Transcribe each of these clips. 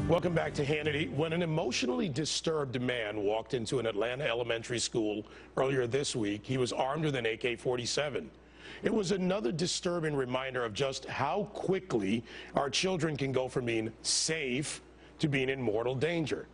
Welcome back to Hannity. When an emotionally disturbed man walked into an Atlanta elementary school earlier this week, he was armed with an AK-47. It was another disturbing reminder of just how quickly our children can go from being safe to being in mortal danger.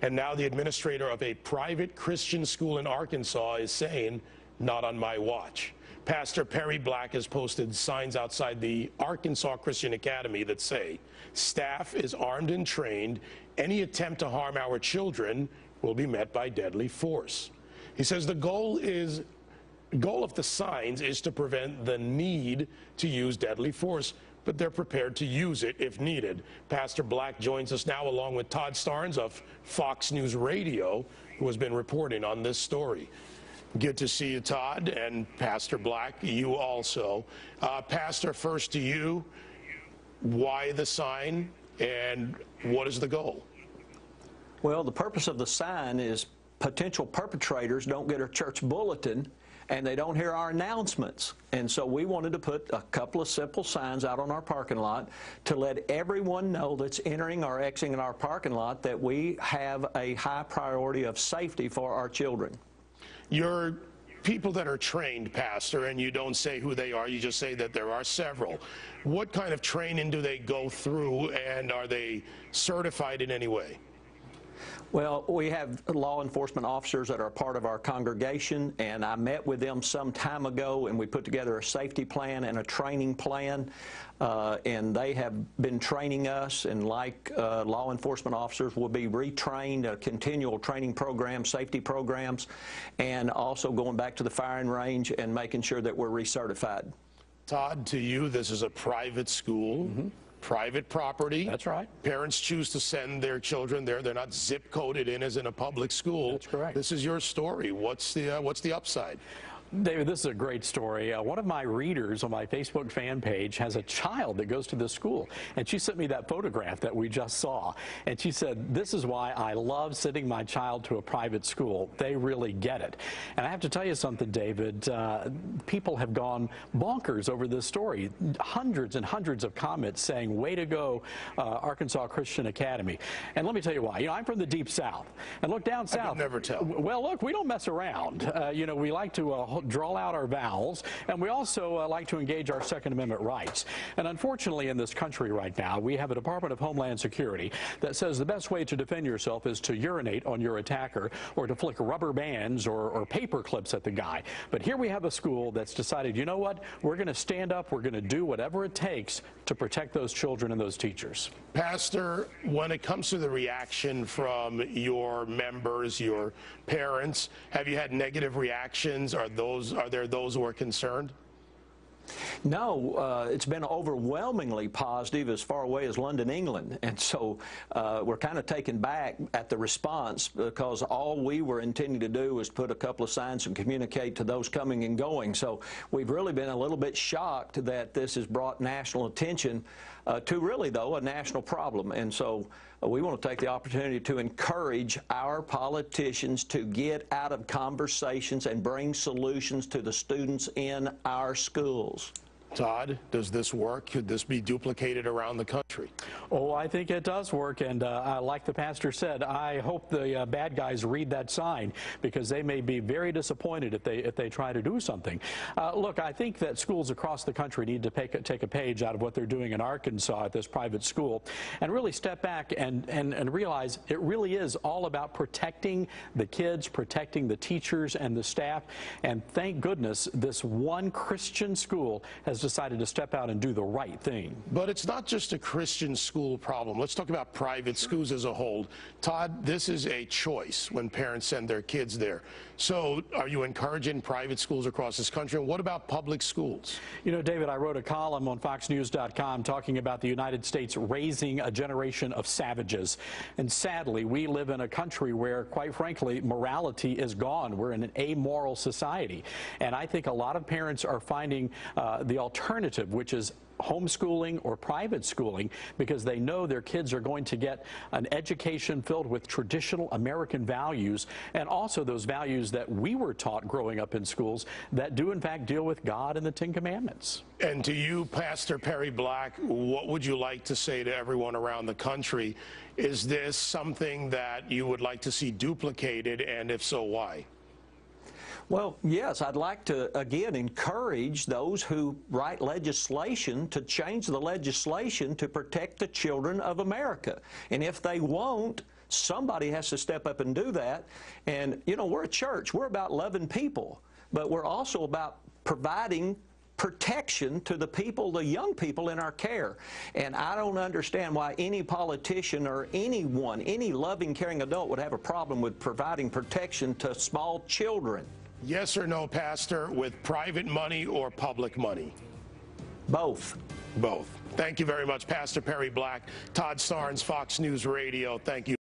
And now the administrator of a private Christian school in Arkansas is saying, "Not on my watch." Pastor Perry Black has posted signs outside the Arkansas Christian Academy that say, "Staff is armed and trained. Any attempt to harm our children will be met by deadly force." He says the goal of the signs is to prevent the need to use deadly force, but they're prepared to use it if needed. Pastor Black joins us now along with Todd Starnes of Fox News Radio, who has been reporting on this story. Good to see you, Todd, and Pastor Black, you also. Pastor, first to you, why the sign and what is the goal? Well, the purpose of the sign is potential perpetrators don't get a church bulletin and they don't hear our announcements. And so we wanted to put a couple of simple signs out on our parking lot to let everyone know that's entering or exiting our parking lot that we have a high priority of safety for our children. You're people that are trained, Pastor, and you don't say who they are, you just say that there are several. What kind of training do they go through, and are they certified in any way? Well, we have law enforcement officers that are part of our congregation, and I met with them some time ago, and we put together a safety plan and a training plan, and they have been training us, and like law enforcement officers will be retrained, a continual training program, safety programs, and also going back to the firing range and making sure that we're recertified. Todd, to you, this is a private school. Private property. That's right. Parents choose to send their children there. They're not zip coded in as in a public school. That's correct. This is your story. What's the upside? David, this is a great story. One of my readers on my Facebook fan page has a child that goes to this school, and she sent me that photograph that we just saw, and she said, "This is why I love sending my child to a private school. They really get it." And I have to tell you something, David, people have gone bonkers over this story. Hundreds and hundreds of comments saying, "Way to go, Arkansas Christian Academy." And let me tell you why. You know, I'm from the Deep South, and look, down south. I could never tell. Well, look, we don't mess around. You know, we like to draw out our vowels, and we also like to engage our Second Amendment rights. And unfortunately, in this country right now, we have a Department of Homeland Security that says the best way to defend yourself is to urinate on your attacker or to flick rubber bands or paper clips at the guy. But here we have a school that's decided, you know what, we're going to stand up, we're going to do whatever it takes to protect those children and those teachers. Pastor, when it comes to the reaction from your members, your parents, have you had negative reactions? Are there those who are concerned? No, it's been overwhelmingly positive as far away as London, England. And so we're kind of taken back at the response because all we were intending to do was put a couple of signs and communicate to those coming and going. So we've really been a little bit shocked that this has brought national attention to really, though, a national problem. And so we want to take the opportunity to encourage our politicians to get out of conversations and bring solutions to the students in our schools. Todd, does this work? Could this be duplicated around the country? Oh, I think it does work, and like the pastor said, I hope the bad guys read that sign because they may be very disappointed if they try to do something. Look, I think that schools across the country need to take a page out of what they're doing in Arkansas at this private school and really step back and realize it really is all about protecting the kids, protecting the teachers and the staff, and thank goodness this one Christian school has decided to step out and do the right thing. But it's not just a Christian school problem. Let's talk about private schools as a whole. Todd, this is a choice when parents send their kids there. So are you encouraging private schools across this country? And what about public schools? You know, David, I wrote a column on FoxNews.com talking about the United States raising a generation of savages. And sadly, we live in a country where, quite frankly, morality is gone. We're in an amoral society. And I think a lot of parents are finding the alternative, which is homeschooling or private schooling, because they know their kids are going to get an education filled with traditional American values, and also those values that we were taught growing up in schools that do in fact deal with God and the Ten Commandments. And to you, Pastor Perry Black, what would you like to say to everyone around the country? Is this something that you would like to see duplicated, and if so, why? Well, yes, I'd like to, again, encourage those who write legislation to change the legislation to protect the children of America. And if they won't, somebody has to step up and do that. And, you know, we're a church. We're about loving people, but we're also about providing protection to the people, the young people in our care. And I don't understand why any politician or anyone, any loving, caring adult would have a problem with providing protection to small children. Yes or no, Pastor, with private money or public money? Both. Both. Thank you very much, Pastor Perry Black. Todd Starnes, Fox News Radio. Thank you.